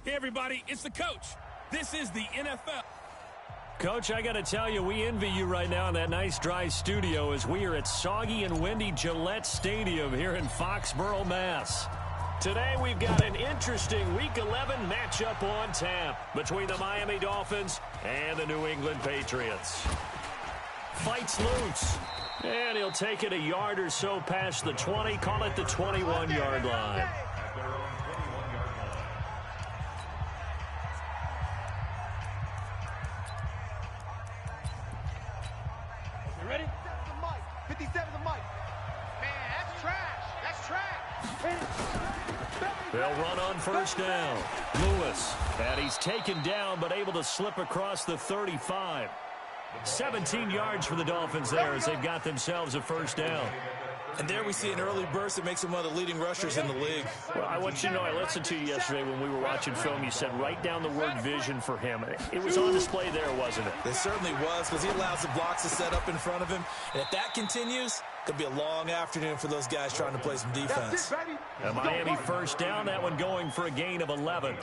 Hey, everybody, it's the coach. This is the NFL. Coach, I got to tell you, we envy you right now in that nice dry studio as we are at soggy and windy Gillette Stadium here in Foxborough, Mass. Today we've got an interesting Week 11 matchup on tap between the Miami Dolphins and the New England Patriots. Fights loose, and he'll take it a yard or so past the 20, call it the 21-yard line. Ready? 57's the mic. Man, that's trash. That's trash. They'll run on first down. Lewis, and he's taken down but able to slip across the 35. 17 yards for the Dolphins there as they've got themselves a first down. And there we see an early burst that makes him one of the leading rushers in the league. Well, I want you to know, I listened to you yesterday when we were watching film. You said write down the word vision for him. It was on display there, wasn't it? It certainly was, because he allows the blocks to set up in front of him. And if that continues, it'll be a long afternoon for those guys trying to play some defense. A Miami first down, that one going for a gain of 11.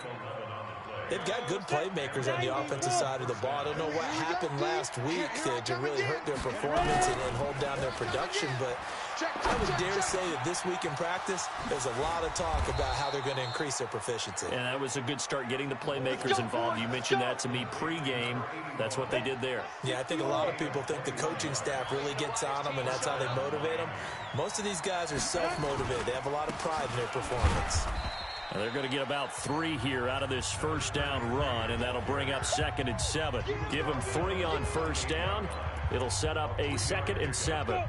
They've got good playmakers on the offensive side of the ball. I don't know what happened last week to really hurt their performance and hold down their production, but I would dare say that this week in practice, there's a lot of talk about how they're going to increase their proficiency. And that was a good start, getting the playmakers involved. You mentioned that to me pregame. That's what they did there. Yeah, I think a lot of people think the coaching staff really gets on them, and that's how they motivate them. Most of these guys are self-motivated. They have a lot of pride in their performance. And they're going to get about 3 here out of this first down run, and that'll bring up 2nd and 7. Give them 3 on first down. It'll set up a 2nd and 7.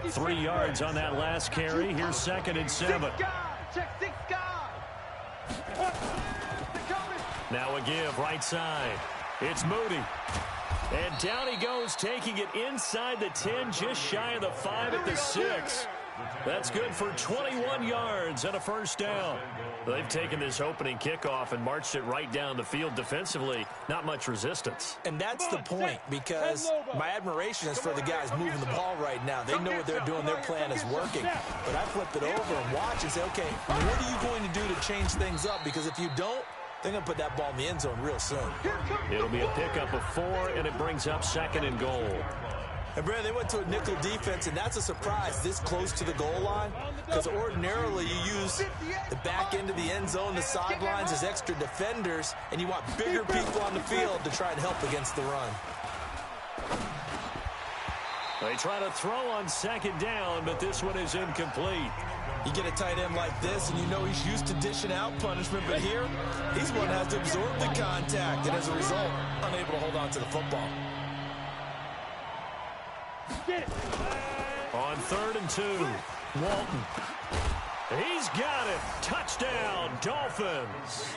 3 yards on that last carry. Here's 2nd and 7. Now a give right side. It's Moody. And down he goes, taking it inside the 10, just shy of the 5 at the 6. That's good for 21 yards and a first down. They've taken this opening kickoff and marched it right down the field defensively. Not much resistance. And that's the point, because my admiration is for the guys moving the ball right now. They know what they're doing. Their plan is working. But I flip it over and watch and say, okay, what are you going to do to change things up? Because if you don't, they're going to put that ball in the end zone real soon. It'll be a pickup of 4, and it brings up 2nd and goal. And, Brandon, they went to a nickel defense, and that's a surprise this close to the goal line, because ordinarily you use the back end of the end zone, the sidelines as extra defenders, and you want bigger people on the field to try and help against the run. They try to throw on 2nd down, but this one is incomplete. You get a tight end like this, and you know he's used to dishing out punishment, but here, he's one that has to absorb the contact, and as a result, unable to hold on to the football. On 3rd and 2, Walton. He's got it. Touchdown, Dolphins.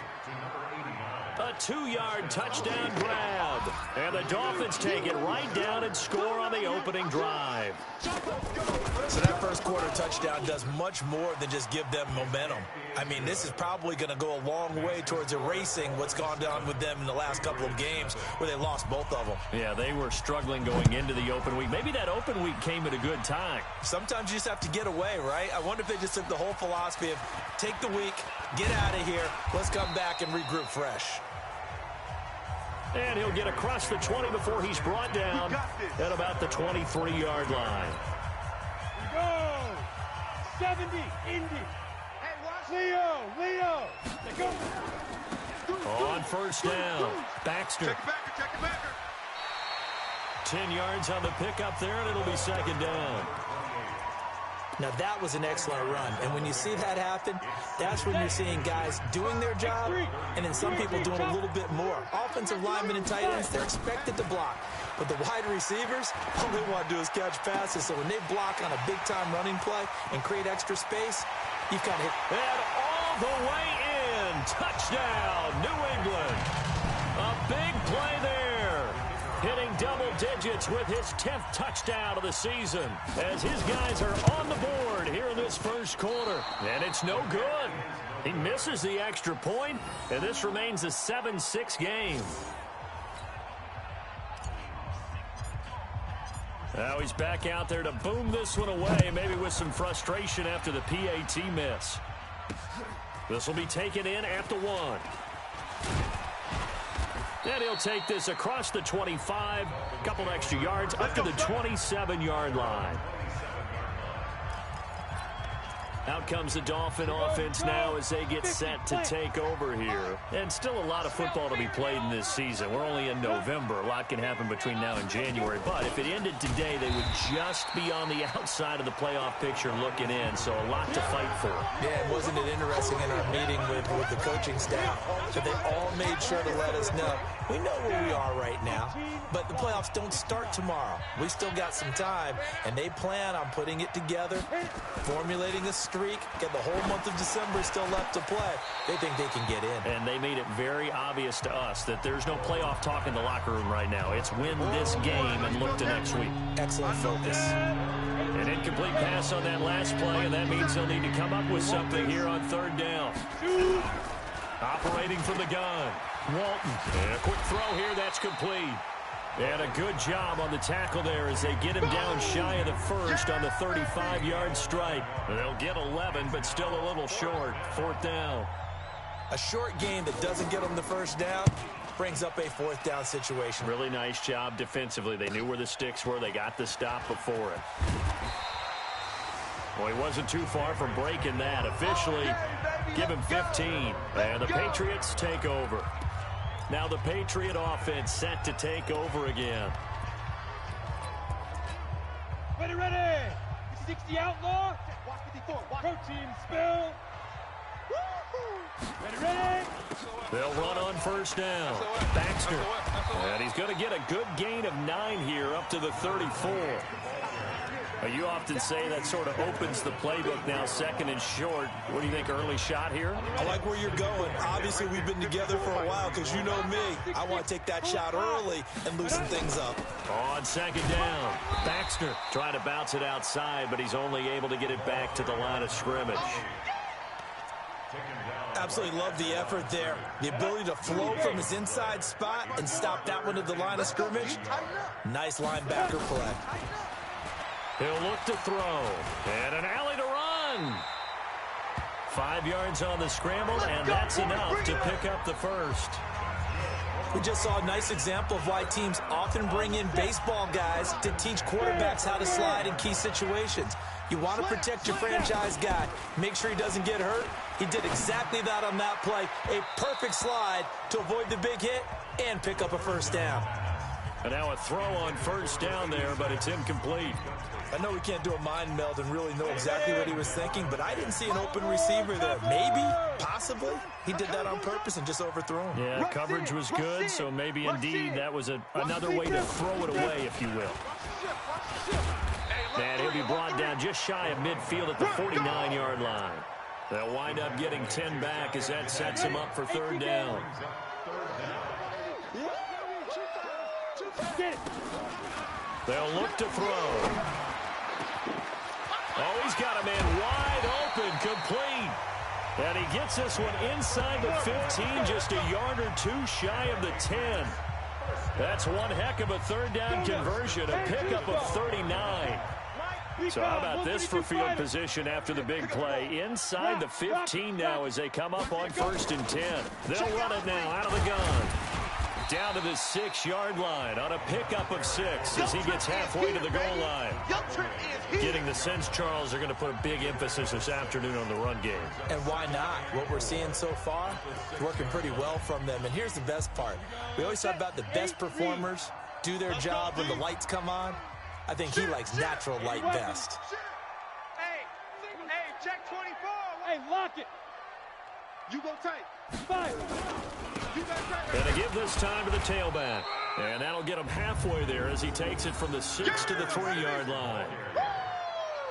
A 2-yard touchdown grab. And the Dolphins take it right down and score on the opening drive. So that first quarter touchdown does much more than just give them momentum. I mean, this is probably going to go a long way towards erasing what's gone down with them in the last couple of games where they lost both of them. Yeah, they were struggling going into the open week. Maybe that open week came at a good time. Sometimes you just have to get away, right? I wonder if they just took the whole philosophy of take the week, get out of here, let's come back and regroup fresh. And he'll get across the 20 before he's brought down at about the 23-yard line. Go! 70, Indy. Leo. Go. On first down, Baxter. Check it back. 10 yards on the pickup there, and it'll be 2nd down. Now, that was an excellent run. And when you see that happen, that's when you're seeing guys doing their job and then some people doing a little bit more. Offensive linemen and tight ends, they're expected to block. But the wide receivers, all they want to do is catch passes. So when they block on a big-time running play and create extra space, you've got to hit. And all the way in. Touchdown, New England. A big play there. Hitting double digits with his 10th touchdown of the season as his guys are on the board here in this first quarter. And it's no good. He misses the extra point, and this remains a 7-6 game. Now he's back out there to boom this one away, maybe with some frustration after the PAT miss. This will be taken in at the 1. And he'll take this across the 25, a couple extra yards up to the 27-yard line. Out comes the Dolphin offense now as they get set to take over here. And still a lot of football to be played in this season. We're only in November. A lot can happen between now and January. But if it ended today, they would just be on the outside of the playoff picture looking in. So a lot to fight for. Yeah, wasn't it interesting in our meeting with the coaching staff that they all made sure to let us know, we know where we are right now, but the playoffs don't start tomorrow. We still got some time, and they plan on putting it together, formulating a streak, get the whole month of December still left to play. They think they can get in. And they made it very obvious to us that there's no playoff talk in the locker room right now. It's win this game and look to next week. Excellent focus. An incomplete pass on that last play, and that means they'll need to come up with something here on third down. Operating from the gun, Walton. And a quick throw here, that's complete. And a good job on the tackle there as they get him down shy of the first on the 35-yard strike. They'll get 11, but still a little short. Fourth down. A short gain that doesn't get them the first down brings up a fourth down situation. Really nice job defensively. They knew where the sticks were. They got the stop before it. Well, he wasn't too far from breaking that. Officially, give him 15. And the Patriots take over. Now the Patriot offense set to take over again. Ready, ready. 60 outlaw. Watch 54. Protein spill. Ready, ready. They'll run on first down. Baxter. And he's going to get a good gain of 9 here up to the 34. You often say that sort of opens the playbook now, second and short. What do you think, early shot here? I like where you're going. Obviously, we've been together for a while because you know me. I want to take that shot early and loosen things up. On second down, Baxter trying to bounce it outside, but he's only able to get it back to the line of scrimmage. Absolutely love the effort there. The ability to flow from his inside spot and stop that one at the line of scrimmage. Nice linebacker play. He'll look to throw. And an alley to run. 5 yards on the scramble, and that's enough to pick up the first. We just saw a nice example of why teams often bring in baseball guys to teach quarterbacks how to slide in key situations. You want to protect your franchise guy. Make sure he doesn't get hurt. He did exactly that on that play. A perfect slide to avoid the big hit and pick up a first down. And now a throw on first down there, but it's incomplete. I know we can't do a mind meld and really know exactly what he was thinking, but I didn't see an open receiver there. Maybe, possibly, he did that on purpose and just overthrew him. Yeah, coverage was good, so maybe indeed that was another way to throw it away, if you will. And he'll be brought down just shy of midfield at the 49-yard line. They'll wind up getting 10 back as that sets him up for third down. They'll look to throw. Oh, he's got a man wide open, complete. And he gets this one inside the 15, just a yard or two shy of the 10. That's one heck of a third down conversion, a pickup of 39. So how about this for field position after the big play? Inside the 15 now as they come up on first and 10. They'll run it now out of the gun. Down to the 6-yard line on a pickup of 6 as he gets halfway to the goal line. Getting the sense, Charles, they're going to put a big emphasis this afternoon on the run game. And why not? What we're seeing so far is working pretty well from them. And here's the best part. We always talk about the best performers do their job when the lights come on. I think he likes natural light best. Hey, check 24. Hey, lock it. You go tight. 5. And they give this time to the tailback. And that'll get him halfway there as he takes it from the 6 to the 3-yard line.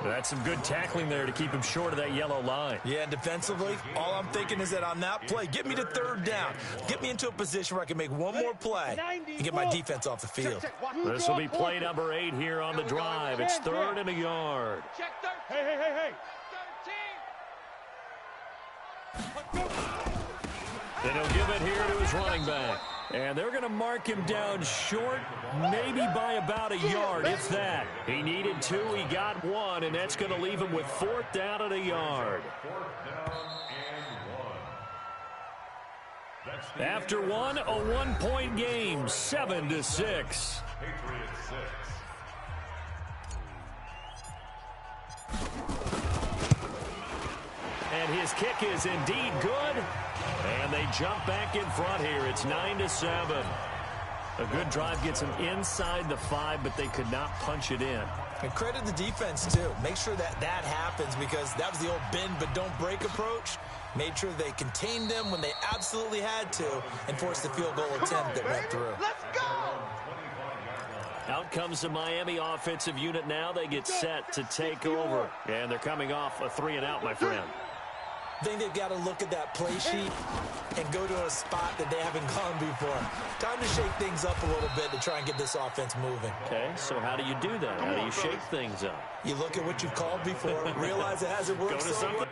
That's some good tackling there to keep him short of that yellow line. Yeah, and defensively, all I'm thinking is that on that play, get me to third down. Get me into a position where I can make one more play and get my defense off the field. This will be play number 8 here on the drive. It's 3rd and a yard. Hey. And he'll give it here to his running back. And they're going to mark him down short, maybe by about a yard, if that. He needed 2, he got 1, and that's going to leave him with 4th down and a yard. After one, a 1-point game, 7-6. And his kick is indeed good. And they jump back in front here. It's 9-7. A good drive gets them inside the 5, but they could not punch it in. And credit the defense, too. Make sure that happens, because that was the old bend but don't break approach. Made sure they contained them when they absolutely had to and forced the field goal attempt that went through. Let's go! Out comes the Miami offensive unit now. They get set to take over. And they're coming off a 3-and-out, my friend. I think they've got to look at that play sheet and go to a spot that they haven't gone before. Time to shake things up a little bit to try and get this offense moving. Okay, so how do you do that? How do you shake things up? You look at what you've called before, realize it hasn't worked so well.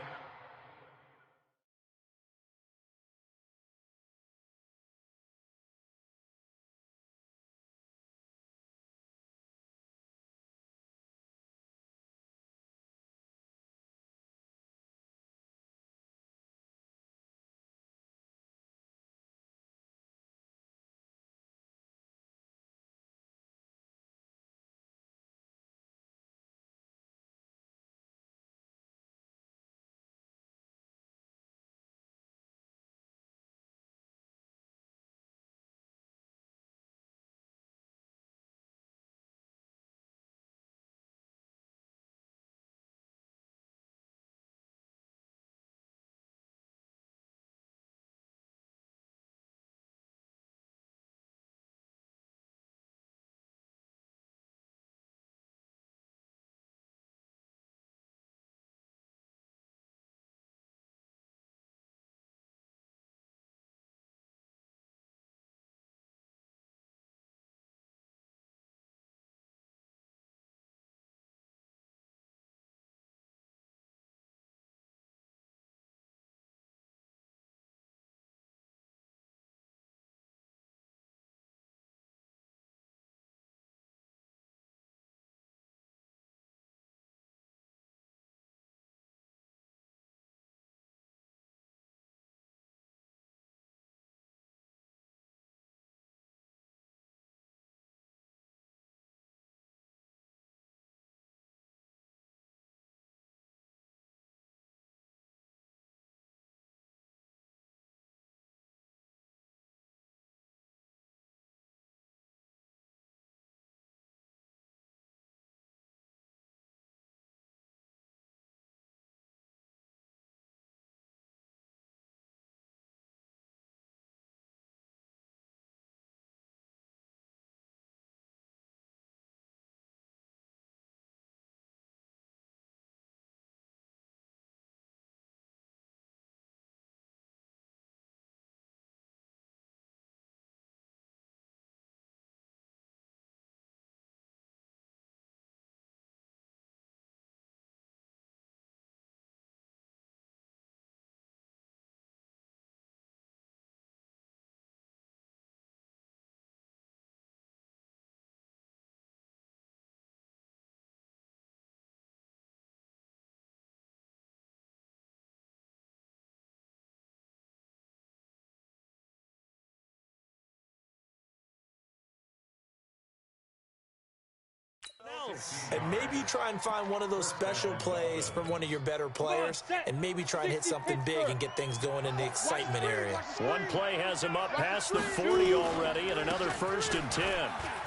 And maybe try and find one of those special plays from one of your better players, and maybe try and hit something big and get things going in the excitement area. One play has him up past the 40 already, and another 1st and 10.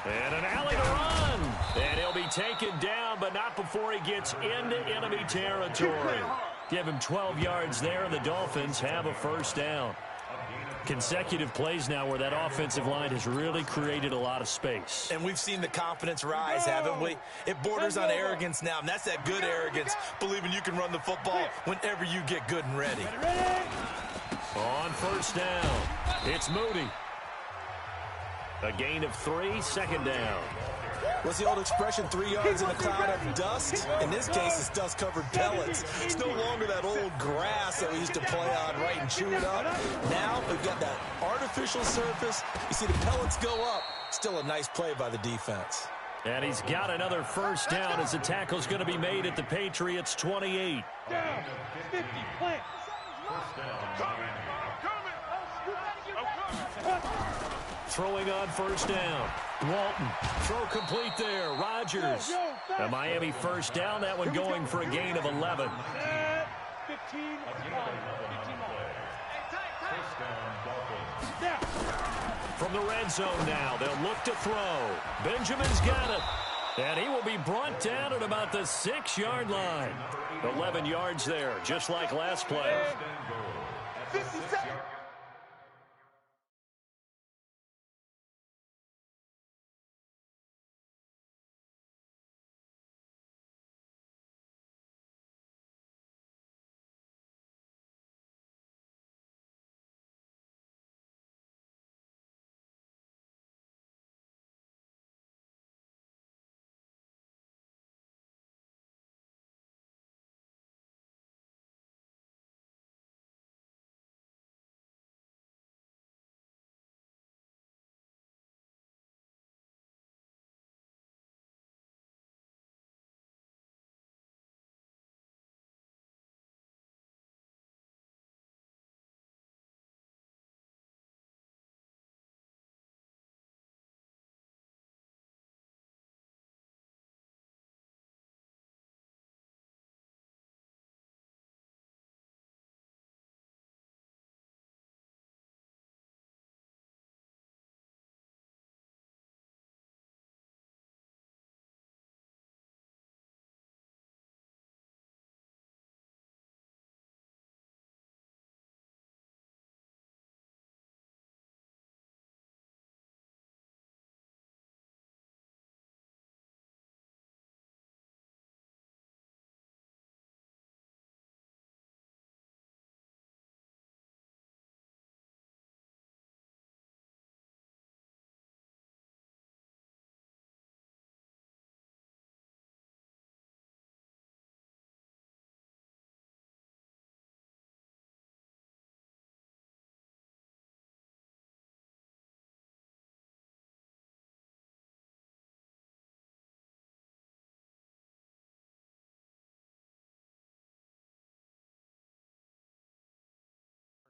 And an alley to run. And he'll be taken down, but not before he gets into enemy territory. Give him 12 yards there, and the Dolphins have a 1st down. Consecutive plays now where that offensive line has really created a lot of space. And we've seen the confidence rise, haven't we? It borders on arrogance now, and that's that good arrogance, believing you can run the football whenever you get good and ready. On 1st down, it's Moody. A gain of 3, 2nd down. What's the old expression, 3 yards in a cloud of dust? In this case, it's dust-covered pellets. It's no longer that old grass that we used to play on, right, and chew it up. Now we've got that artificial surface. You see the pellets go up. Still a nice play by the defense. And he's got another 1st down as the tackle's going to be made at the Patriots' 28. Down. 50, plant. Throwing on first down. Walton, throw complete there. Rodgers. A Miami first down. That one going for a gain of 11. 15. From the red zone now, they'll look to throw. Benjamin's got it. And he will be brought down at about the 6-yard line. 11 yards there, just like last play. 57.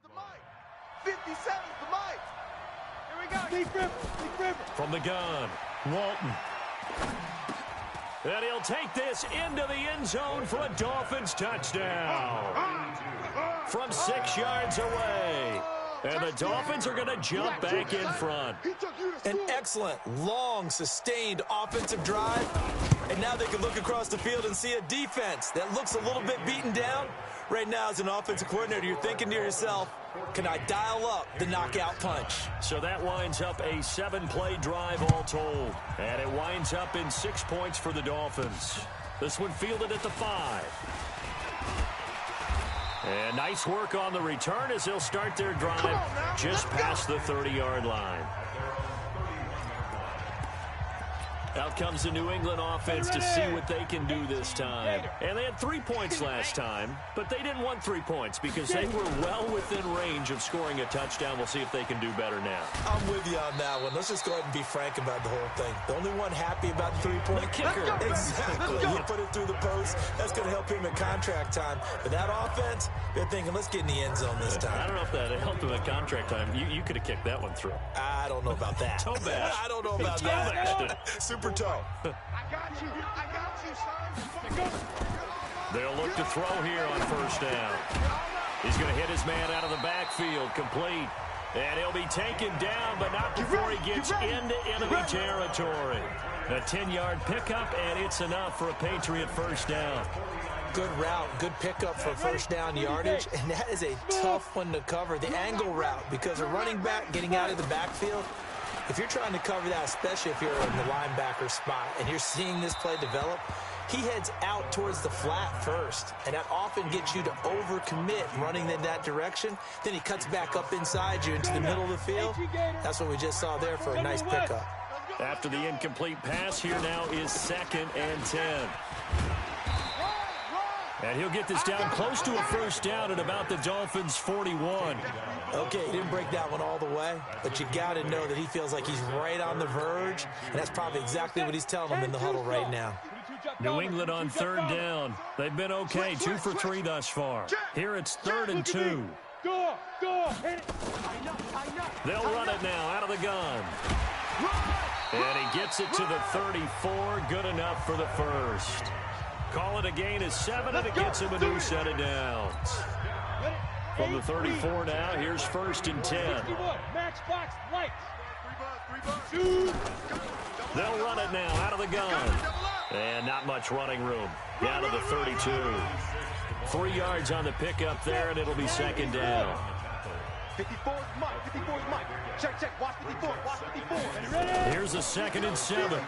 The mic. 57's the mic. Here we go. Steve Griffin. From the gun, Walton. And he'll take this into the end zone for a Dolphins touchdown. From 6 yards away. And the Dolphins are going to jump back in front. An excellent, long, sustained offensive drive. And now they can look across the field and see a defense that looks a little bit beaten down. Right now, as an offensive coordinator, you're thinking to yourself, can I dial up the knockout punch? So that winds up a 7-play drive all told. And it winds up in 6 points for the Dolphins. This one fielded at the 5. And nice work on the return as they'll start their drive just past the 30-yard line. Out comes the New England offense to see what they can do this time. And they had 3 points last time, but they didn't want 3 points because they were well within range of scoring a touchdown. We'll see if they can do better now. I'm with you on that one. Let's just go ahead and be frank about the whole thing. The only one happy about the 3-point kicker. Exactly. You put it through the post. That's going to help him at contract time. But that offense, they're thinking, let's get in the end zone this time. I don't know if that helped him at contract time. You could have kicked that one through. I don't know about that. Toe bash. I don't know about that. Super toe. I got you, son. They'll look to throw here on first down. He's going to hit his man out of the backfield, complete. And he'll be taken down, but not before he gets into enemy territory. A 10-yard pickup, and it's enough for a Patriot first down. Good route, good pickup for first down yardage, and that is a tough one to cover, the angle route, because a running back getting out of the backfield, if you're trying to cover that, especially if you're in the linebacker spot and you're seeing this play develop, he heads out towards the flat first, and that often gets you to overcommit running in that direction. Then he cuts back up inside you into the middle of the field. That's what we just saw there for a nice pickup. After the incomplete pass, here now is 2nd and 10. And he'll get this down close to a first down at about the Dolphins' 41. Okay, he didn't break that one all the way, but you got to know that he feels like he's right on the verge, and that's probably exactly what he's telling them in the huddle right now. New England on 3rd down. They've been okay, 2 for 3 thus far. Here it's 3rd and 2. Go. Hit it. They'll run it now out of the gun. And he gets it to the 34. Good enough for the first. Call it a gain of 7, and it gets him a new set of downs. From the 34 now, here's 1st and 10. Matchbox lights. They'll run it now out of the gun. And not much running room. Down to the 32. 3 yards on the pickup there, and it'll be 2nd down. 54 is Mike. 54 is Mike. Check. Watch 54. Watch 54. Here's a 2nd and 7.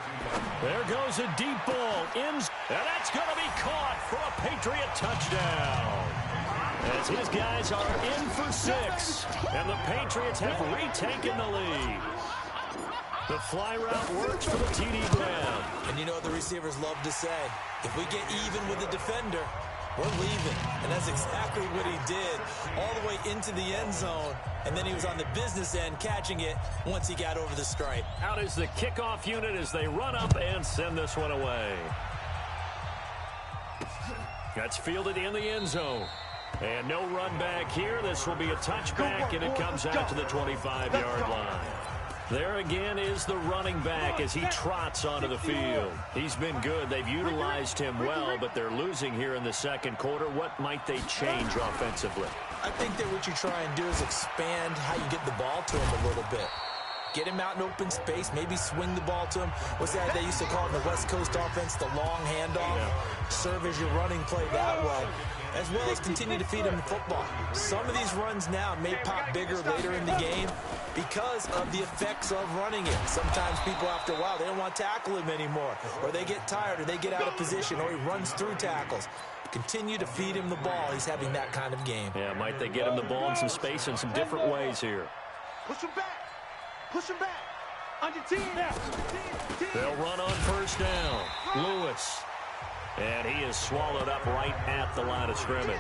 There goes a deep ball. And that's going to be caught for a Patriot touchdown. As his guys are in for 6. And the Patriots have retaken the lead. The fly route works for the TD grab. And you know what the receivers love to say? If we get even with the defender, we're leaving. And that's exactly what he did, all the way into the end zone. And then he was on the business end catching it once he got over the stripe. Out is the kickoff unit as they run up and send this one away. That's fielded in the end zone. And no run back here. This will be a touchback, and it comes out to the 25-yard line. There again is the running back as he trots onto the field. He's been good. They've utilized him well, but they're losing here in the 2nd quarter. What might they change offensively? I think that what you try and do is expand how you get the ball to him a little bit. Get him out in open space, maybe swing the ball to him. What's that they used to call in the West Coast offense, the long handoff? Yeah. Serve as your running play that way, as well as continue to feed him the football. Some of these runs now may pop bigger later in the game because of the effects of running it. Sometimes people, after a while, they don't want to tackle him anymore, or they get tired, or they get out of position, or he runs through tackles. Continue to feed him the ball. He's having that kind of game. Yeah, might they get him the ball in some space in some different ways here. Push him back. Push him back. On your team now. They'll run on 1st down. Lewis. And he is swallowed up right at the line of scrimmage.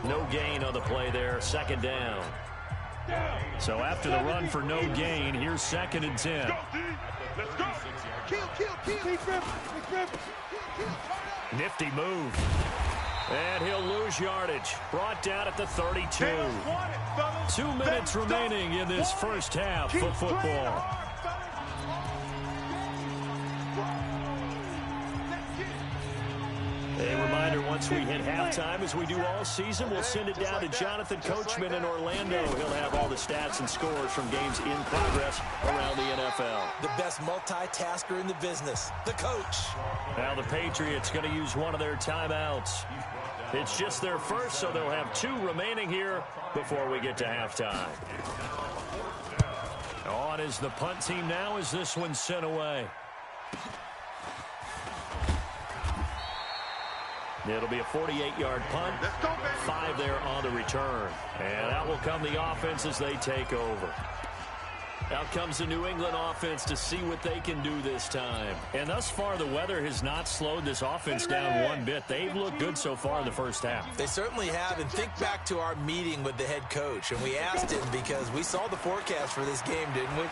No gain on the play there. 2nd down. So after the run for no gain, here's 2nd and 10. Let's go. Kill. Nifty move. And he'll lose yardage. Brought down at the 32. 2 minutes remaining in this first half of football. A reminder, once we hit halftime, as we do all season, we'll send it down to Jonathan Coachman in Orlando. He'll have all the stats and scores from games in progress around the NFL. The best multitasker in the business, the coach. Now the Patriots going to use one of their timeouts. It's just their first, so they'll have 2 remaining here before we get to halftime. On is the punt team now as this one's sent away. It'll be a 48-yard punt, 5 there on the return. And out will come the offense as they take over. Out comes the New England offense to see what they can do this time. And thus far, the weather has not slowed this offense down one bit. They've looked good so far in the first half. They certainly have. And think back to our meeting with the head coach. And we asked him, because we saw the forecast for this game, didn't we?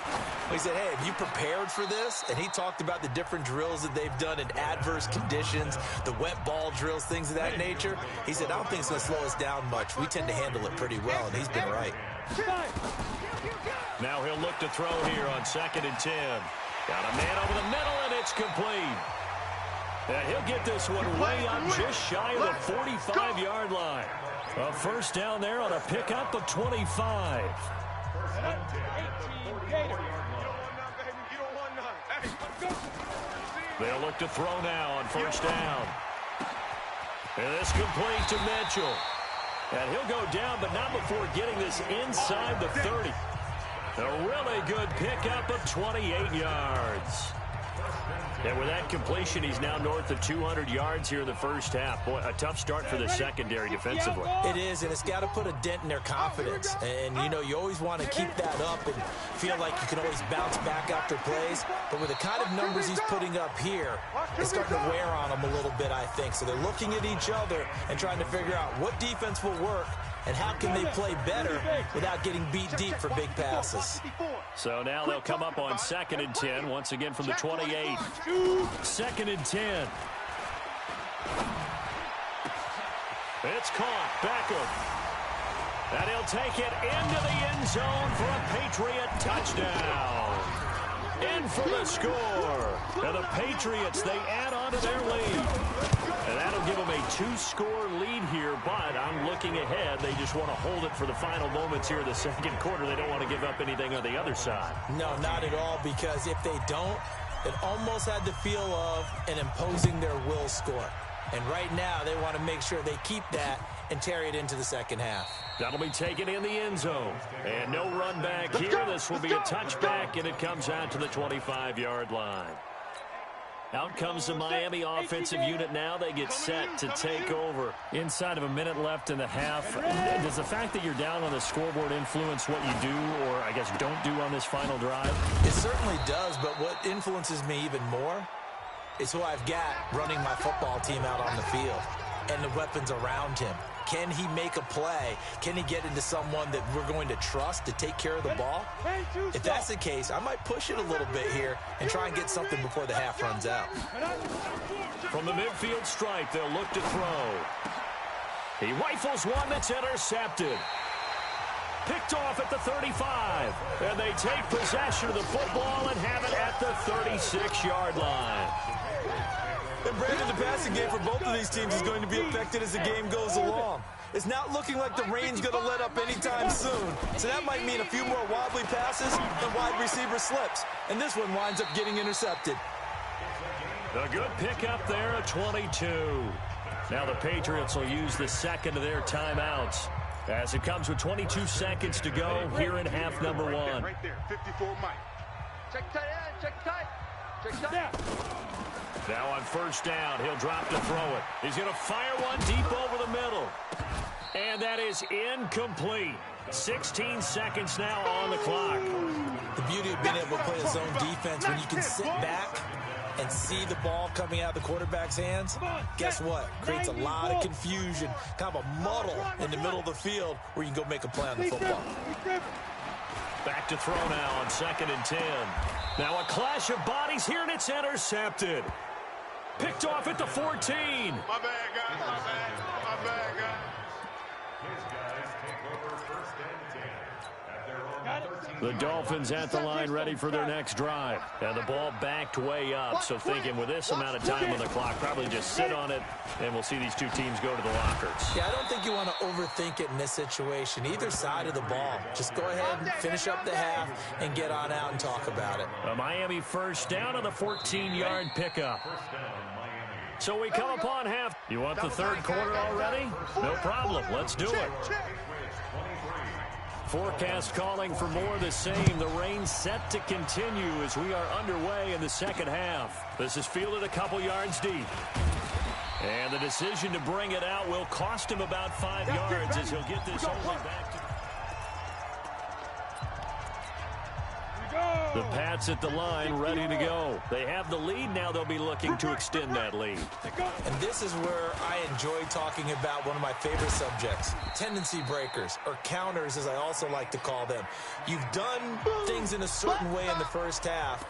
We said, hey, have you prepared for this? And he talked about the different drills that they've done in adverse conditions, the wet ball drills, things of that nature. He said, I don't think it's going to slow us down much. We tend to handle it pretty well, and he's been right. Now he'll look to throw here on 2nd and 10. Got a man over the middle, and it's complete. And he'll get this one way up just shy of the 45-yard line. A first down there on a pickup of 25. They'll look to throw now on 1st down. And this complete to Mitchell. And he'll go down, but not before getting this inside the 30. A really good pickup of 28 yards. And with that completion, he's now north of 200 yards here in the first half. Boy, a tough start for the secondary defensively. It is, and it's got to put a dent in their confidence. And, you know, you always want to keep that up and feel like you can always bounce back after plays. But with the kind of numbers he's putting up here, it's starting to wear on them a little bit, I think. So they're looking at each other and trying to figure out what defense will work and how can they play better without getting beat deep for big passes. So now they'll come up on 2nd and 10, once again from the 28. 2nd and 10. It's caught. Beckham. And he'll take it into the end zone for a Patriot touchdown. In for the score. And the Patriots, they add on to their lead. And that'll give them a 2-score lead here, but I'm looking ahead. They just want to hold it for the final moments here in the second quarter. They don't want to give up anything on the other side. No, not at all, because if they don't, it almost had the feel of an imposing their will score. And right now, they want to make sure they keep that and carry it into the second half. That'll be taken in the end zone. And no run back here. This will be a touchback, and it comes out to the 25-yard line. Out comes the Miami offensive unit now. They get set to take over. Inside of a minute left in the half. Does the fact that you're down on the scoreboard influence what you do, or I guess don't do on this final drive? It certainly does, but what influences me even more is who I've got running my football team out on the field and the weapons around him. Can he make a play? Can he get into someone that we're going to trust to take care of the ball? If that's the case, I might push it a little bit here and try and get something before the half runs out. From the midfield stripe, they'll look to throw. He rifles one that's intercepted. Picked off at the 35. And they take possession of the football and have it at the 36-yard line. And Brandon, the passing game for both of these teams is going to be affected as the game goes along. It's not looking like the rain's going to let up anytime soon. So that might mean a few more wobbly passes and wide receiver slips. And this one winds up getting intercepted. A good pickup there at 22. Now the Patriots will use the second of their timeouts as it comes with 22 seconds to go here in half number one. Right there, 54 Mike. Check tight end, check tight. Check tight. Now on first down, he'll drop to throw it. He's going to fire one deep over the middle. And that is incomplete. 16 seconds now on the clock. The beauty of being able to play a zone defense when you can sit back and see the ball coming out of the quarterback's hands, guess what? Creates a lot of confusion, kind of a muddle in the middle of the field where you can go make a play on the football. Back to throw now on 2nd and 10. Now a clash of bodies here, and it's intercepted. Picked off at the 14. My bad, guys. My bad, guys. The Dolphins at the line ready for their next drive. And the ball backed way up, so thinking with this amount of time on the clock, probably just sit on it, and we'll see these two teams go to the lockers. Yeah, I don't think you want to overthink it in this situation. Either side of the ball. Just go ahead and finish up the half and get on out and talk about it. A Miami first down on the 14-yard pickup. So we come upon half. You want the third quarter already? No problem. Let's do it. Forecast calling for more of the same. The rain set to continue as we are underway in the second half. This is fielded a couple yards deep. And the decision to bring it out will cost him about 5 yards as he'll get this only back to... The Pats at the line, ready to go. They have the lead. Now they'll be looking to extend that lead. And this is where I enjoy talking about one of my favorite subjects, tendency breakers, or counters as I also like to call them. You've done things in a certain way in the first half,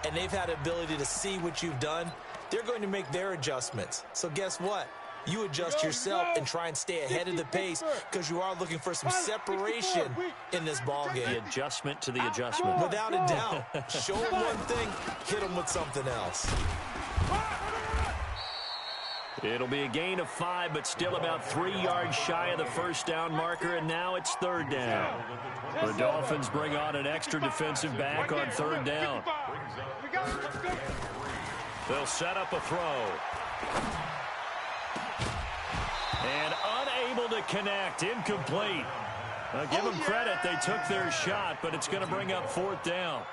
and they've had the ability to see what you've done. They're going to make their adjustments. So guess what? You adjust yourself and try and stay ahead of the pace because you are looking for some separation in this ball game. The adjustment to the adjustment. Without a doubt. Show them one thing, hit them with something else. It'll be a gain of 5, but still about 3 yards shy of the first down marker, and now it's third down. The Dolphins bring on an extra defensive back on third down. They'll set up a throw. And unable to connect. Incomplete. Now give them credit. They took their shot, but it's going to bring up fourth down.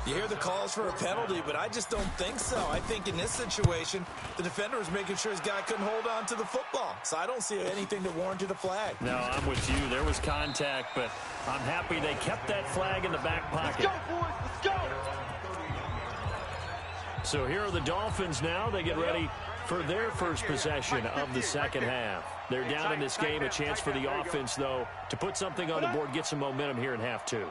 You hear the calls for a penalty, but I just don't think so. I think in this situation, the defender was making sure his guy couldn't hold on to the football. So I don't see anything to warrant a flag. No, I'm with you. There was contact, but I'm happy they kept that flag in the back pocket. Let's go, boys. Let's go. So here are the Dolphins now. They get ready for their first possession of the second half. They're down in this game. A chance for the offense, though, to put something on the board, get some momentum here in half two.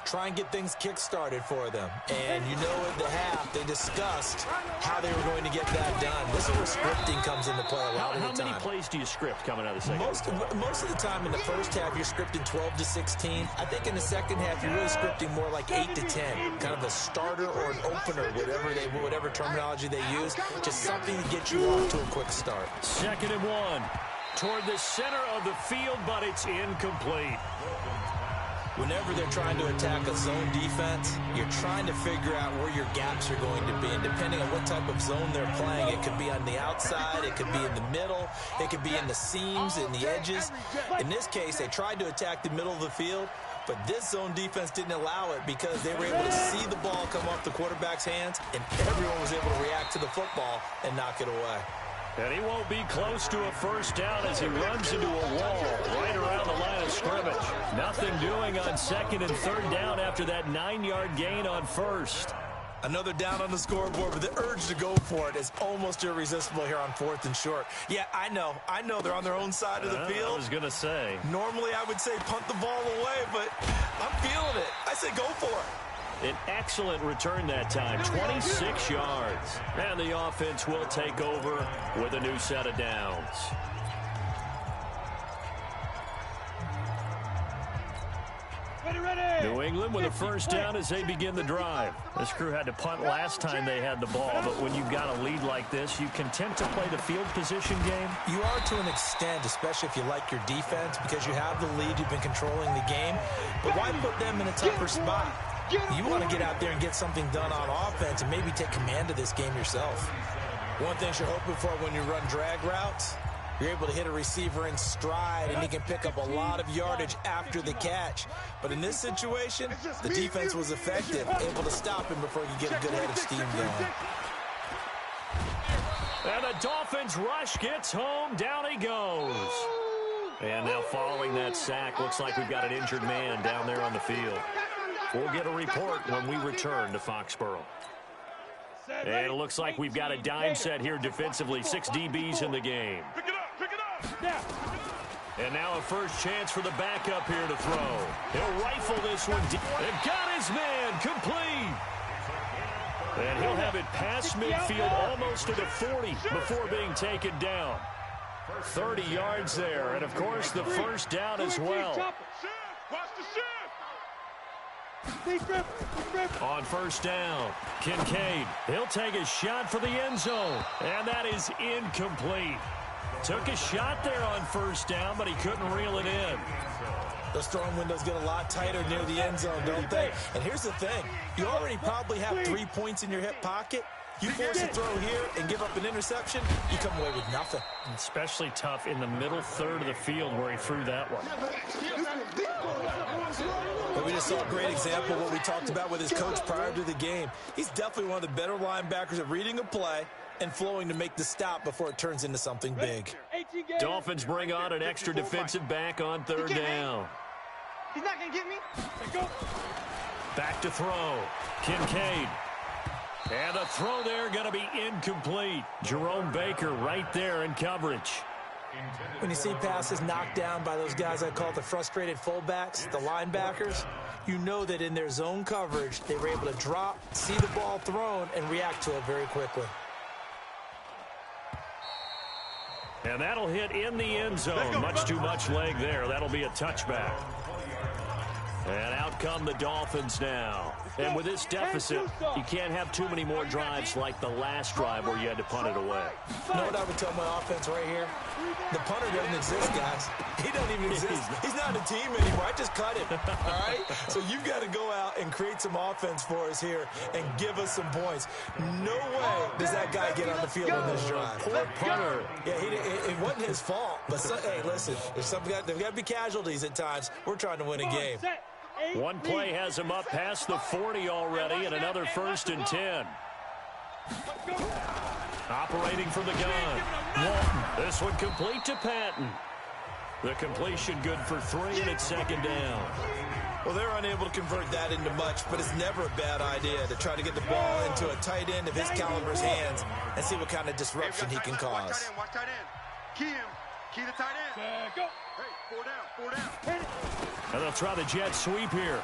try and get things kick-started for them. And you know at the half, they discussed how they were going to get that done. This is where scripting comes into play a lot of the time. How many plays do you script coming out of the second? Most of the time in the first half, you're scripting 12 to 16. I think in the second half, you're really scripting more like 8 to 10. Kind of a starter or an opener, whatever terminology they use. Just something to get you off to a quick start. 2nd and 1. Toward the center of the field, but it's incomplete. Whenever they're trying to attack a zone defense, you're trying to figure out where your gaps are going to be. And depending on what type of zone they're playing, it could be on the outside, it could be in the middle, it could be in the seams, in the edges. In this case, they tried to attack the middle of the field, but this zone defense didn't allow it because they were able to see the ball come off the quarterback's hands, and everyone was able to react to the football and knock it away. And he won't be close to a first down as he runs into a wall right around the line of scrimmage. Nothing doing on 2nd and 3rd down after that 9-yard gain on 1st. Another down on the scoreboard, but the urge to go for it is almost irresistible here on 4th and short. Yeah, I know they're on their own side of the field. I was going to say. Normally I would say punt the ball away, but I'm feeling it. I say go for it. An excellent return that time, 26 yards. And the offense will take over with a new set of downs. New England with a first down as they begin the drive. This crew had to punt last time they had the ball, but when you've got a lead like this, you content to play the field position game? You are to an extent, especially if you like your defense, because you have the lead, you've been controlling the game. But why put them in a tougher spot? You want to get out there and get something done on offense and maybe take command of this game yourself. One thing you're hoping for when you run drag routes, you're able to hit a receiver in stride and he can pick up a lot of yardage after the catch. But in this situation, the defense was effective, able to stop him before he could get a good head of steam going. And the Dolphins rush gets home. Down he goes. And now following that sack, looks like we've got an injured man down there on the field. We'll get a report when we return to Foxborough. And it looks like we've got a dime set here defensively. 6 DBs in the game. Pick it up. And now a first chance for the backup here to throw. He'll rifle this one deep. And got his man complete. And he'll have it past midfield almost to the 40 before being taken down. 30 yards there. And, of course, the first down as well. Watch the shift. On first down, Kincaid, he'll take a shot for the end zone, and that is incomplete. Took a shot there on first down, but he couldn't reel it in. Those throwing windows get a lot tighter near the end zone, don't they? And here's the thing. You already probably have 3 points in your hip pocket. You force a throw here and give up an interception, you come away with nothing. Especially tough in the middle third of the field where he threw that one. But we just saw a great example of what we talked about with his coach prior to the game. He's definitely one of the better linebackers at reading a play and flowing to make the stop before it turns into something big. Dolphins bring on an extra defensive back on 3rd down. He's not going to get me. Back to throw. Kincaid. And the throw there going to be incomplete. Jerome Baker right there in coverage. When you see passes knocked down by those guys I call the frustrated fullbacks, the linebackers, you know that in their zone coverage, they were able to drop, see the ball thrown, and react to it very quickly. And that'll hit in the end zone. Much too much leg there. That'll be a touchback. And out come the Dolphins now. And with this deficit, you can't have too many more drives like the last drive where you had to punt it away. You know what I would tell my offense right here? The punter doesn't exist, guys. He doesn't even exist. He's not a team anymore. I just cut him, all right? So you've got to go out and create some offense for us here and give us some points. No way does that guy get on the field on this drive. Poor punter. Yeah, it wasn't his fault. But, hey, listen, there's got to be casualties at times. We're trying to win a game. One play has him up past the 40 already, and another 1st and 10. Operating from the gun. Walton. This one complete to Patton. The completion good for 3, and it's 2nd down. Well, they're unable to convert that into much, but it's never a bad idea to try to get the ball into a tight end of his caliber's hands and see what kind of disruption he can cause. Watch tight end. Key him. Key the tight end. Go. Hey, 4 down. And they'll try the jet sweep here.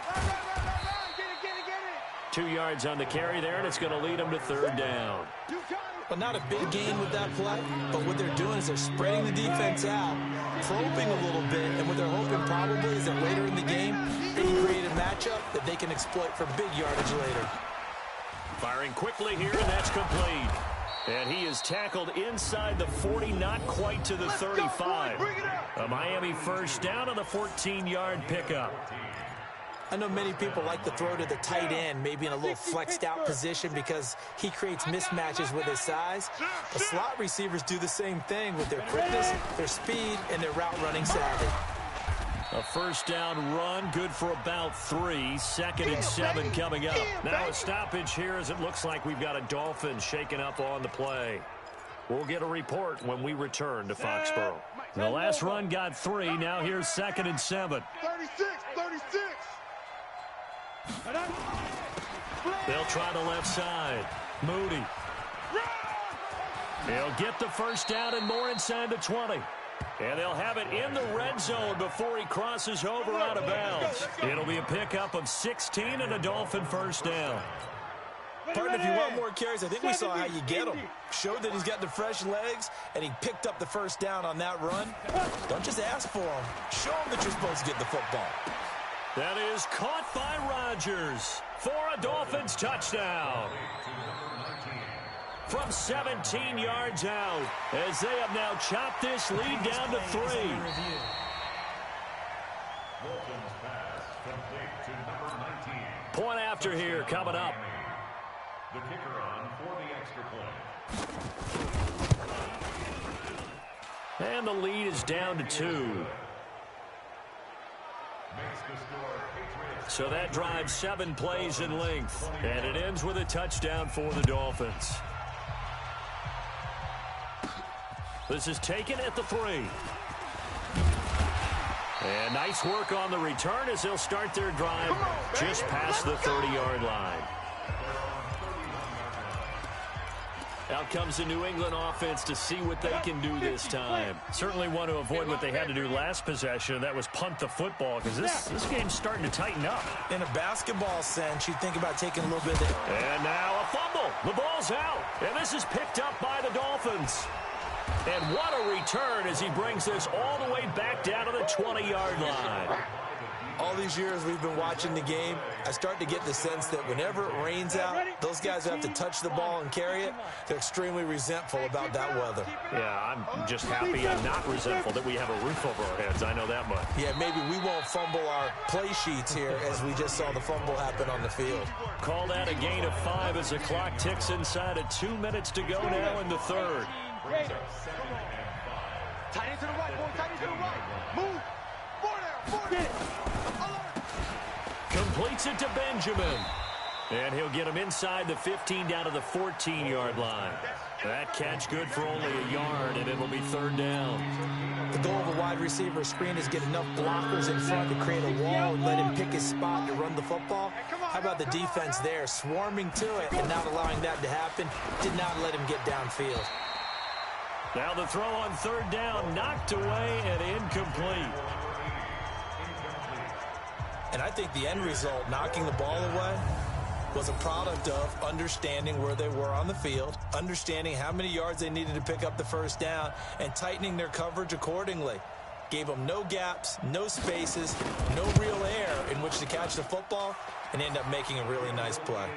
2 yards on the carry there, and it's going to lead them to third down. Well, not a big gain with that play, but what they're doing is they're spreading the defense out, probing a little bit, and what they're hoping probably is that later in the game, they can create a matchup that they can exploit for big yardage later. Firing quickly here, and that's complete. And he is tackled inside the 40, not quite to the 35. A Miami first down on the 14-yard pickup. I know many people like to throw to the tight end, maybe in a little flexed out position because he creates mismatches with his size. The slot receivers do the same thing with their quickness, their speed, and their route running savvy. A first down run, good for about 3. 2nd and 7 coming up. Now a stoppage here as it looks like we've got a Dolphin shaken up on the play. We'll get a report when we return to Foxborough. The last run got 3. Now here's 2nd and 7. 36. They'll try the left side. Moody. He'll get the first down and more inside the 20. And they'll have it in the red zone before he crosses over out of bounds. It'll be a pickup of 16 and a Dolphin first down. Partner, if you want more carries, I think we saw how you get him. Showed that he's got the fresh legs, and he picked up the first down on that run. Don't just ask for him. Show him that you're supposed to get the football. That is caught by Rodgers for a Dolphins touchdown. From 17 yards out, as they have now chopped this lead down to 3. Point after here coming up. The kicker on for the extra point. And the lead is down to 2. So that drives 7 plays in length. And it ends with a touchdown for the Dolphins. This is taken at the 3. And nice work on the return as they'll start their drive just past the 30-yard line. Out comes the New England offense to see what they can do this time. Certainly want to avoid what they had to do last possession, and that was punt the football, because this game's starting to tighten up. In a basketball sense, you think about taking a little bit of the... And now a fumble. The ball's out, and this is picked up by the Dolphins. And what a return as he brings this all the way back down to the 20-yard line. All these years we've been watching the game, I start to get the sense that whenever it rains out, those guys who have to touch the ball and carry it, they're extremely resentful about that weather. Yeah, I'm just happy I'm not resentful that we have a roof over our heads. I know that much. Yeah, maybe we won't fumble our play sheets here as we just saw the fumble happen on the field. Called out a gain of 5 as the clock ticks inside of 2 minutes to go now in the third. Tight end to the right, boy. Tight end to the right. Move. 4 down. Completes it to Benjamin. And he'll get him inside the 15 down to the 14-yard line. That catch good for only a yard, and it'll be third down. The goal of a wide receiver screen is get enough blockers in front to create a wall and let him pick his spot to run the football. How about the defense there, swarming to it and not allowing that to happen? Did not let him get downfield. Now the throw on third down, knocked away and incomplete. And I think the end result, knocking the ball away, was a product of understanding where they were on the field, understanding how many yards they needed to pick up the first down, and tightening their coverage accordingly. Gave them no gaps, no spaces, no real air in which to catch the football, and end up making a really nice play.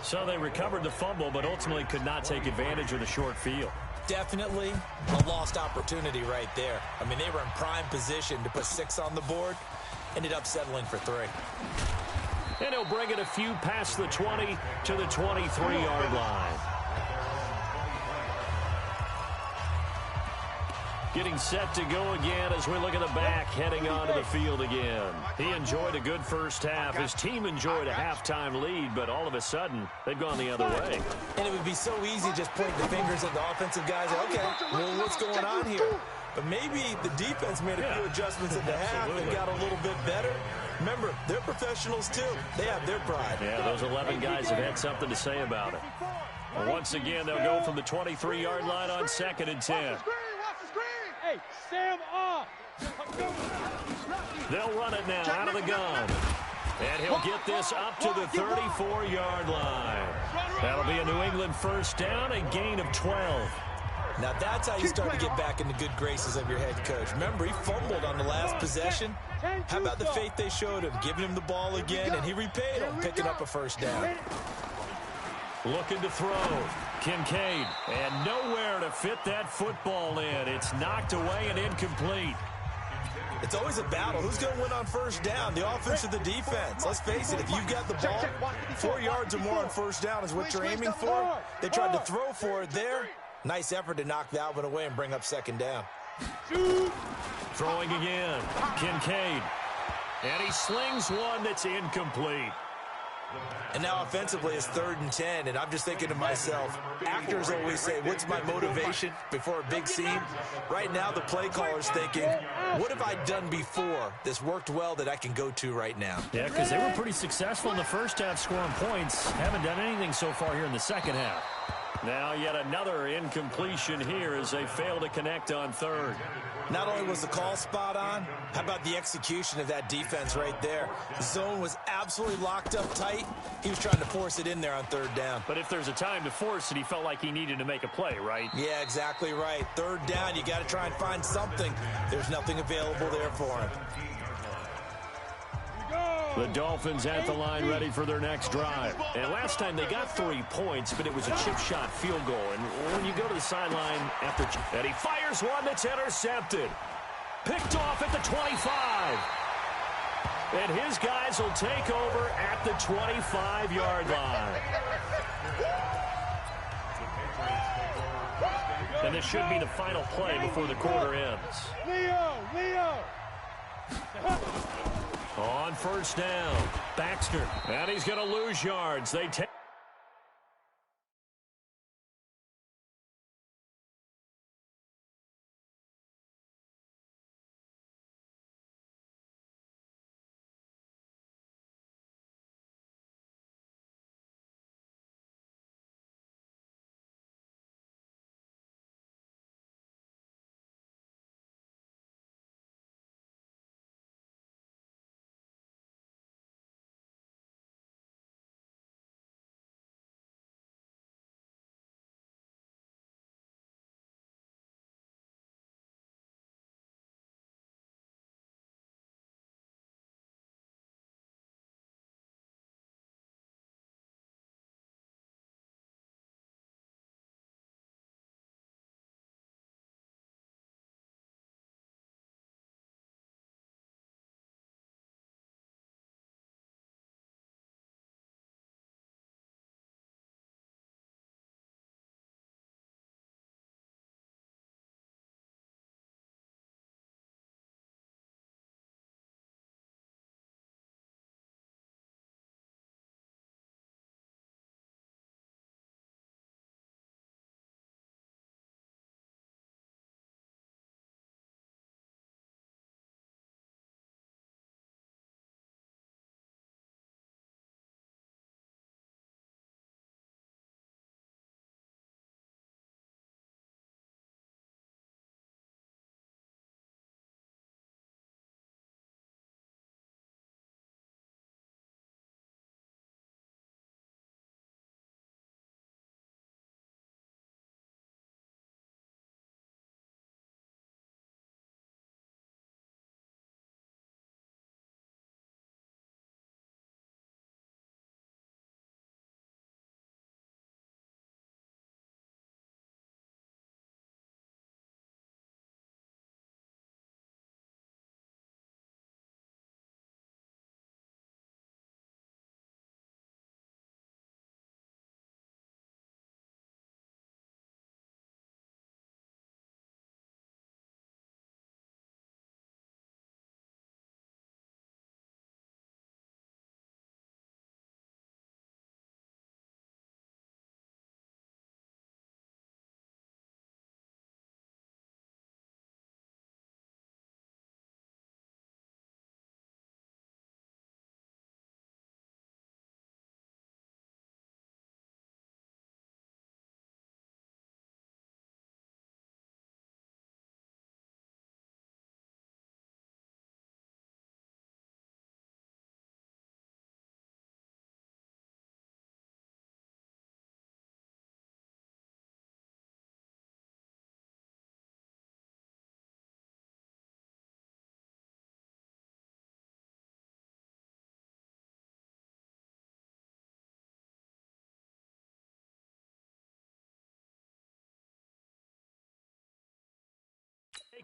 So they recovered the fumble, but ultimately could not take advantage of the short field. Definitely a lost opportunity right there. I mean, they were in prime position to put 6 on the board. Ended up settling for 3. And he'll bring it a few past the 20 to the 23-yard line. Getting set to go again as we look at the back, heading onto the field again. He enjoyed a good first half. His team enjoyed a halftime lead, but all of a sudden, they've gone the other way. And it would be so easy just pointing the fingers at the offensive guys. Okay, well, what's going on here? But maybe the defense made a few adjustments at the half and got a little bit better. Remember, they're professionals too. They have their pride. Yeah, those 11 guys have had something to say about it. Well, once again, they'll go from the 23-yard line on 2nd and 10. Hey, Sam off. They'll run it now out of the gun. And he'll get this up to the 34-yard line. That'll be a New England first down, a gain of 12. Now that's how you start to get back in the good graces of your head coach. Remember, he fumbled on the last possession. How about the faith they showed him, giving him the ball again, and he repaid him, picking up a first down. Looking to throw. Kincaid. And nowhere to fit that football in. It's knocked away and incomplete. It's always a battle. Who's going to win on first down, the offense or the defense? Let's face it, if you've got the ball, 4 yards or more on first down is what you're aiming for. They tried to throw for it there. Nice effort to knock that one away and bring up second down. Throwing again. Kincaid. And he slings one that's incomplete. And now offensively it's 3rd and 10, and I'm just thinking to myself, actors always say, what's my motivation before a big scene? Right now the play caller's thinking, what have I done before that's worked well that I can go to right now? Yeah, because they were pretty successful in the first half scoring points. Haven't done anything so far here in the second half. Now yet another incompletion here as they fail to connect on 3rd. Not only was the call spot on, how about the execution of that defense right there? The zone was absolutely locked up tight. He was trying to force it in there on 3rd down. But if there's a time to force it, he felt like he needed to make a play, right? Yeah, exactly right. 3rd down, you got to try and find something. There's nothing available there for him. The Dolphins at the line ready for their next drive. And last time they got 3 points, but it was a chip shot field goal. And when you go to the sideline after... And he fires one that's intercepted. Picked off at the 25. And his guys will take over at the 25-yard line. And this should be the final play before the quarter ends. Leo! On first down, Baxter. And he's going to lose yards. They take...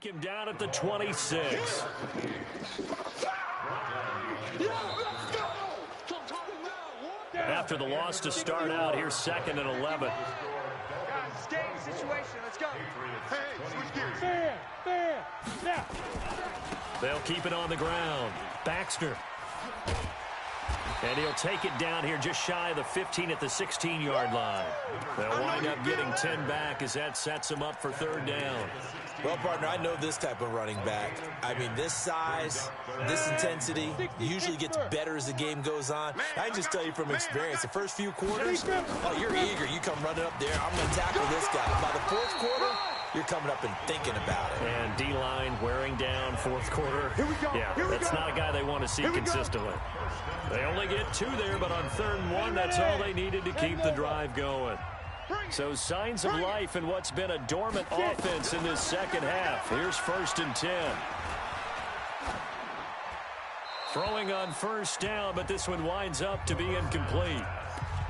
Take him down at the 26. After the loss to start out, here's 2nd and 11. Guys, game situation. Let's go. Hey, switch gears. Fair. Now. They'll keep it on the ground. Baxter. And he'll take it down here just shy of the 15 at the 16-yard line. They'll wind up getting 10 back as that sets them up for 3rd down. Well, partner, I know this type of running back. I mean, this size, this intensity usually gets better as the game goes on. I can just tell you from experience, the first few quarters, oh, you're eager. You come running up there. I'm going to tackle this guy. By the 4th quarter, you're coming up and thinking about it. And D-line wearing down 4th quarter. Yeah, that's not a guy they want to see consistently. They only get 2 there, but on 3rd and 1, that's all they needed to keep the drive going. So signs of life in what's been a dormant offense in this second half. Here's 1st and 10. Throwing on 1st down, but this one winds up to be incomplete.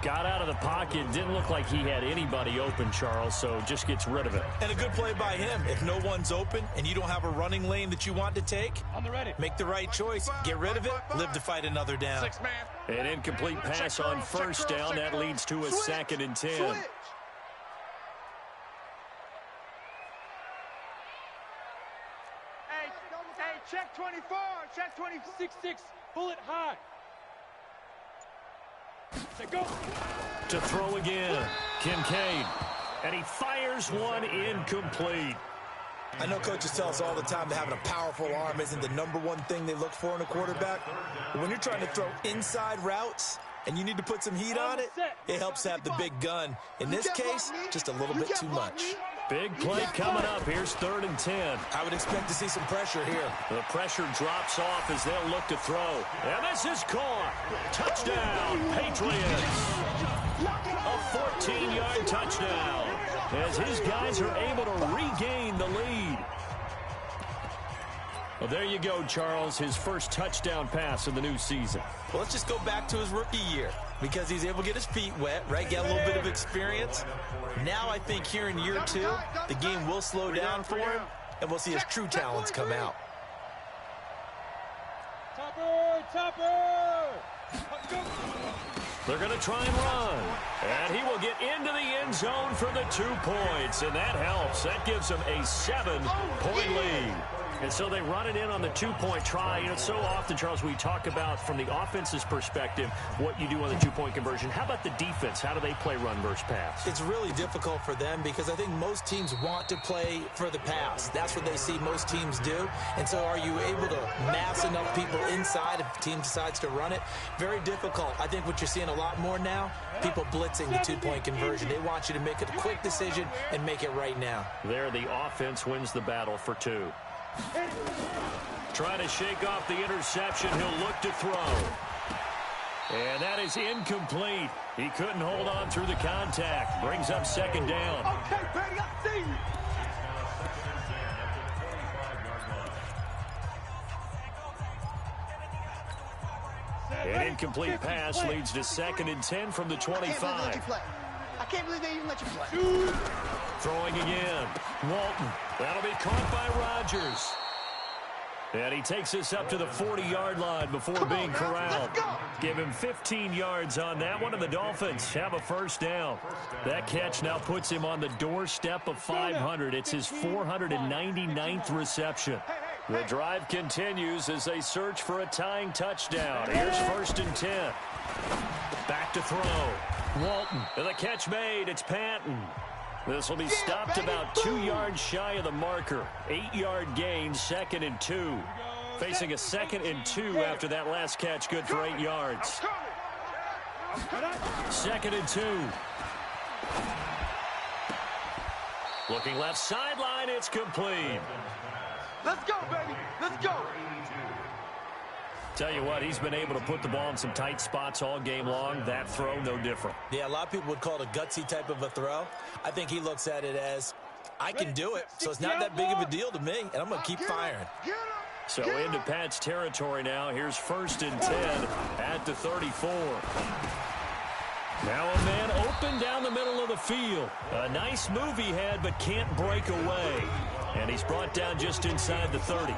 Got out of the pocket. Didn't look like he had anybody open, Charles, so just gets rid of it. And a good play by him. If no one's open and you don't have a running lane that you want to take, make the right choice. Get rid of it. Live to fight another down. An incomplete pass on 1st down. That leads to a 2nd and 10. Hey, check 24. Check 26. Pull it high. Go. To throw again, Kincaid. And he fires one incomplete. I know coaches tell us all the time that having a powerful arm isn't the #1 thing they look for in a quarterback. But when you're trying to throw inside routes and you need to put some heat on it, it helps to have the big gun. In this case, just a little bit too much. Big play coming up. Here's 3rd and 10. I would expect to see some pressure here. The pressure drops off as they'll look to throw. And this is caught. Touchdown, Patriots. A 14-yard touchdown as his guys are able to regain the lead. Well, there you go, Charles. His first touchdown pass of the new season. Well, let's just go back to his rookie year because he's able to get his feet wet, right? Get a little bit of experience. Now I think here in year 2, the game will slow down for him, and we'll see his true talents come out. Topper! They're going to try and run. And he will get into the end zone for the 2 points, and that helps. That gives them a 7-point lead. And so they run it in on the 2-point try. You know, so often, Charles, we talk about from the offense's perspective what you do on the 2-point conversion. How about the defense? How do they play run versus pass? It's really difficult for them because I think most teams want to play for the pass. That's what they see most teams do. And so are you able to mass enough people inside if the team decides to run it? Very difficult. I think what you're seeing a lot more now, people blitzing the 2-point conversion. They want you to make a quick decision and make it right now. There, the offense wins the battle for 2. Trying to shake off the interception. He'll look to throw. And that is incomplete. He couldn't hold on through the contact. Brings up 2nd down. Okay, Brady, I see you. An incomplete pass leads to 2nd and 10 from the 25. I can't believe they even let you play. Throwing again. Walton. That'll be caught by Rodgers. And he takes us up to the 40-yard line before being corralled. Give him 15 yards on that one, and the Dolphins have a 1st down. That catch now puts him on the doorstep of 500. It's his 499th reception. The drive continues as they search for a tying touchdown. Here's 1st and 10. Back to throw. Walton. And the catch made. It's Patton. This will be stopped about 2 yards shy of the marker. 8-yard gain, 2nd and 2. Facing a 2nd and 2 after that last catch, good for 8 yards. 2nd and 2. Looking left sideline, it's complete. Let's go, baby. Let's go. Tell you what, he's been able to put the ball in some tight spots all game long. That throw, no different. Yeah, a lot of people would call it a gutsy type of a throw. I think he looks at it as, I can do it, so it's not that big of a deal to me, and I'm going to keep firing. So into Pat's territory now. Here's 1st and 10 at the 34. Now a man open down the middle of the field. A nice move he had, but can't break away. And he's brought down just inside the 30.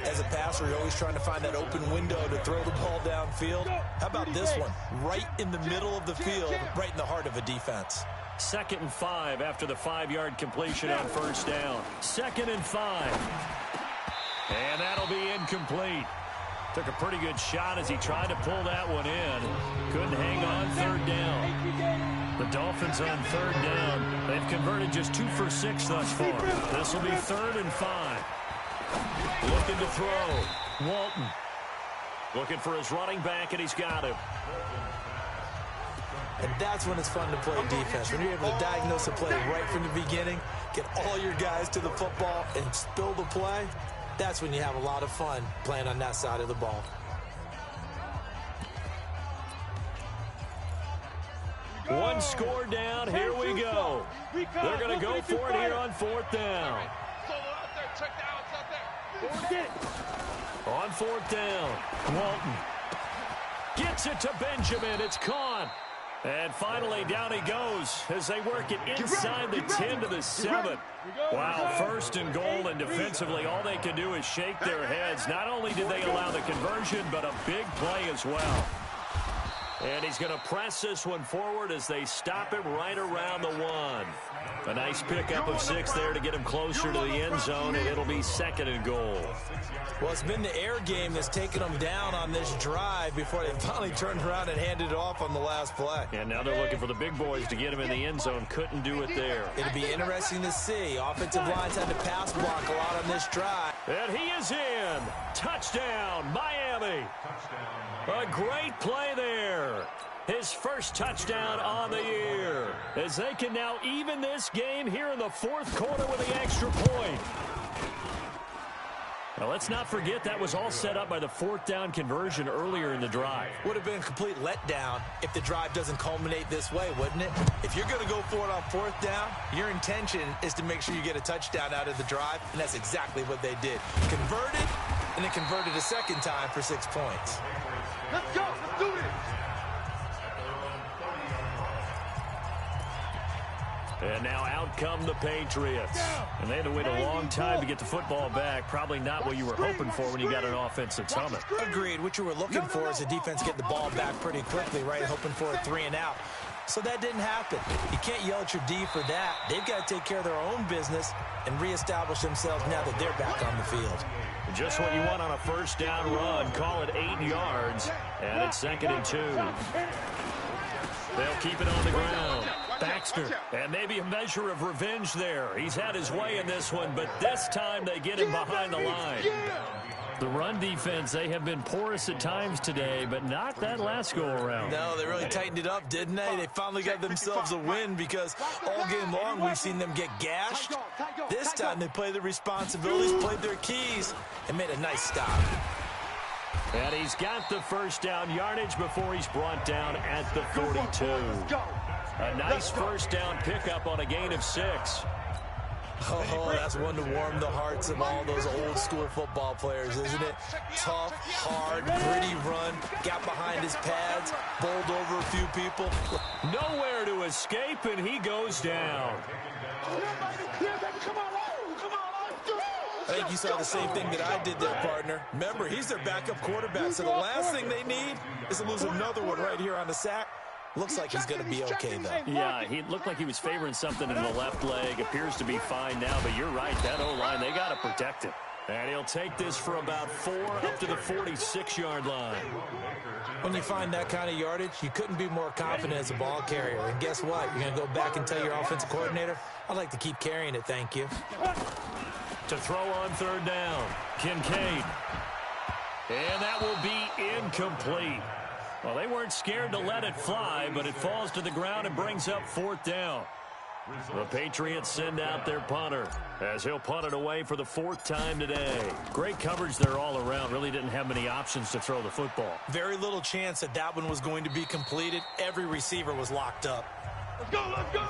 As a passer, you're always trying to find that open window to throw the ball downfield. How about this one? Right in the middle of the field, right in the heart of a defense. 2nd and 5 after the 5-yard completion on first down. 2nd and 5. And that'll be incomplete. Took a pretty good shot as he tried to pull that one in. Couldn't hang on 3rd down. The Dolphins on 3rd down. They've converted just 2 for 6 thus far. This will be 3rd and 5. Looking to throw. Walton. Looking for his running back, and he's got him. And that's when it's fun to play defense. When you're able to diagnose a play right from the beginning, get all your guys to the football, and spill the play, that's when you have a lot of fun playing on that side of the ball. One score down. Here we go. They're going to go for it here on 4th down. On 4th down, Walton gets it to Benjamin. It's caught. And finally, down he goes as they work it inside the 10 to the 7. Wow, 1st and goal, and defensively, all they can do is shake their heads. Not only did they allow the conversion, but a big play as well. And he's going to press this one forward as they stop him right around the 1. A nice pickup of 6 there to get him closer to the end zone, and it'll be 2nd and goal. Well, it's been the air game that's taken them down on this drive before they finally turned around and handed it off on the last play. And now they're looking for the big boys to get him in the end zone. Couldn't do it there. It'll be interesting to see. Offensive lines had to pass block a lot on this drive. And he is in. Touchdown, Miami. A great play there. His first touchdown on the year. As they can now even this game here in the 4th quarter with the extra point. Now, let's not forget that was all set up by the 4th down conversion earlier in the drive. Would have been a complete letdown if the drive doesn't culminate this way, wouldn't it? If you're going to go for it on 4th down, your intention is to make sure you get a touchdown out of the drive, and that's exactly what they did. Converted, and then converted a 2nd time for 6 points. Let's go. Let's do this. And now out come the Patriots. And they had to wait a long time to get the football back. Probably not what you were hoping for when you got an offensive tunnel. Agreed. What you were looking for is a defense getting the ball back pretty quickly, right? Hoping for a 3 and out. So that didn't happen. You can't yell at your D for that. They've got to take care of their own business and reestablish themselves now that they're back on the field. Just what you want on a 1st down run. Call it 8 yards. And it's 2nd and 2. They'll keep it on the ground. Baxter, and maybe a measure of revenge there. He's had his way in this one, but this time they get him behind the line. The run defense, they have been porous at times today, but not that last go-around. No, they really tightened it up, didn't they? They finally got themselves a win because all game long we've seen them get gashed. This time they played their responsibilities, played their keys, and made a nice stop. And he's got the 1st down yardage before he's brought down at the 42. A nice 1st down pickup on a gain of 6. Oh, that's one to warm the hearts of all those old school football players, isn't it? Tough, hard, gritty run, got behind his pads, bowled over a few people. Nowhere to escape, and he goes down. I think you saw the same thing that I did there, partner. Remember, he's their backup quarterback, so the last thing they need is to lose another one right here on the sack. Looks like he's going to be okay, though. Yeah, he looked like he was favoring something in the left leg. Appears to be fine now, but you're right. That O-line, they got to protect him. And he'll take this for about 4 up to the 46-yard line. When you find that kind of yardage, you couldn't be more confident as a ball carrier. And guess what? You're going to go back and tell your offensive coordinator, I'd like to keep carrying it, thank you. To throw on 3rd down, Kincaid. And that will be incomplete. Well, they weren't scared to let it fly, but it falls to the ground and brings up 4th down. The Patriots send out their punter as he'll punt it away for the 4th time today. Great coverage there all around. Really didn't have many options to throw the football. Very little chance that that one was going to be completed. Every receiver was locked up. Let's go, let's go.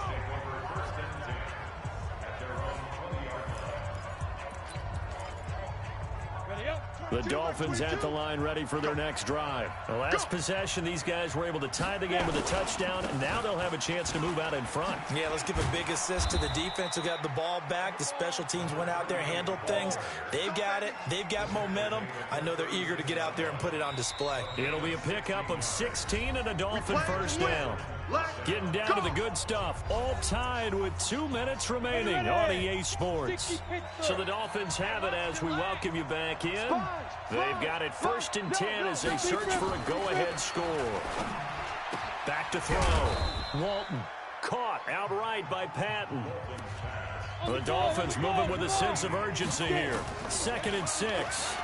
Ready up. The Dolphins at the line ready for their next drive. The last possession, these guys were able to tie the game with a touchdown, and now they'll have a chance to move out in front. Yeah, let's give a big assist to the defense who got the ball back. The special teams went out there, handled things. They've got it. They've got momentum. I know they're eager to get out there and put it on display. It'll be a pickup of 16 and a Dolphin first down. Getting down to the good stuff. All tied with 2 minutes remaining on EA Sports. So the Dolphins have it as we welcome you back in. They've got it 1st and 10 as they search for a go-ahead score. Back to throw. Walton caught outright by Patton. The Dolphins moving with a sense of urgency here. 2nd and 6.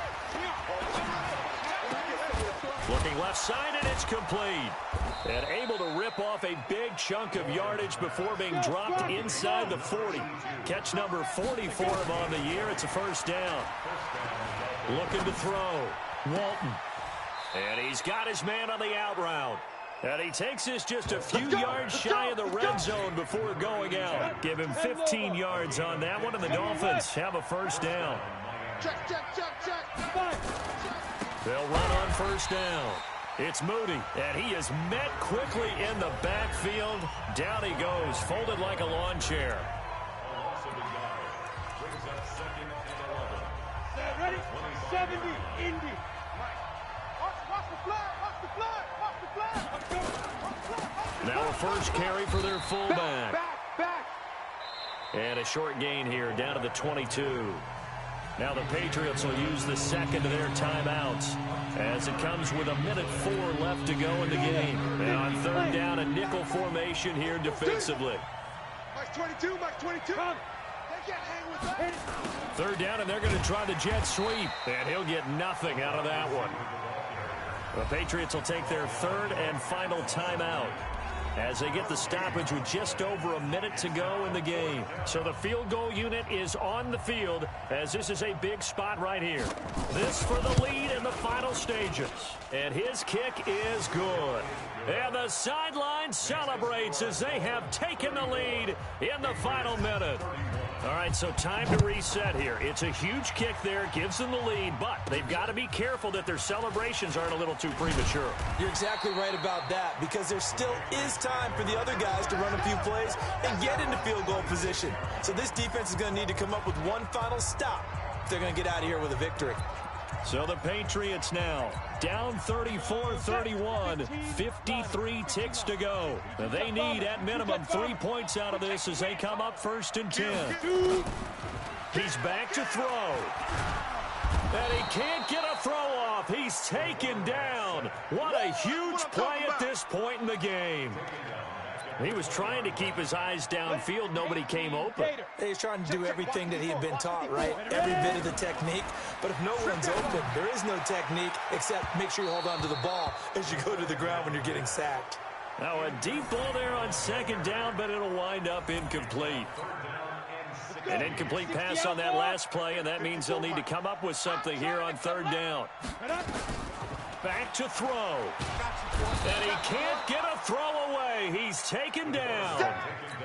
Looking left side, and it's complete. And able to rip off a big chunk of yardage before being dropped inside the 40. Catch number 40 for him on the year. It's a first down. Looking to throw. Walton. And he's got his man on the out route. And he takes this just a few yards shy of the red zone before going out. Give him 15 yards on that one, and the Dolphins have a first down. They'll run on first down. It's Moody, and he is met quickly in the backfield. Down he goes, folded like a lawn chair. Ready? 70, Indy. Watch the flag. Now a first carry for their fullback. Back. And a short gain here, down to the 22. Now the Patriots will use the second of their timeouts as it comes with 1:04 left to go in the game. And on 3rd down, a nickel formation here defensively. Mike 22. They can't hang with that. 3rd down, and they're going to try the jet sweep. And he'll get nothing out of that one. The Patriots will take their 3rd and final timeout as they get the stoppage with just over a minute to go in the game. So the field goal unit is on the field as this is a big spot right here. This for the lead in the final stages. And his kick is good. And the sideline celebrates as they have taken the lead in the final minute. All right, so time to reset here. It's a huge kick there, gives them the lead, but they've got to be careful that their celebrations aren't a little too premature. You're exactly right about that, because there still is time for the other guys to run a few plays and get into field goal position. So this defense is going to need to come up with one final stop if they're going to get out of here with a victory. So the Patriots now down 34-31, 53 ticks to go. They need at minimum 3 points out of this as they come up 1st and 10. He's back to throw. And he can't get a throw off. He's taken down. What a huge play at this point in the game. He was trying to keep his eyes downfield. Nobody came open. He's trying to do everything that he had been taught, right? Every bit of the technique. But if no one's open, there is no technique except make sure you hold on to the ball as you go to the ground when you're getting sacked. Now a deep ball there on 2nd down, but it'll wind up incomplete. An incomplete pass on that last play, and that means they'll need to come up with something here on 3rd down. Back to throw. And he can't get a throw away. He's taken down.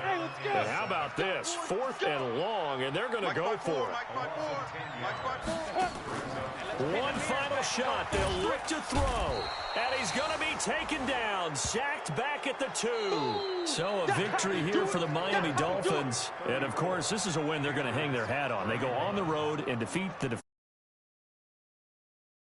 And how about this? 4th and long, and they're going to go for it. One final shot. They'll look to throw. And he's going to be taken down. Sacked back at the 2. So a victory here for the Miami Dolphins. And, of course, this is a win they're going to hang their hat on. They go on the road and defeat the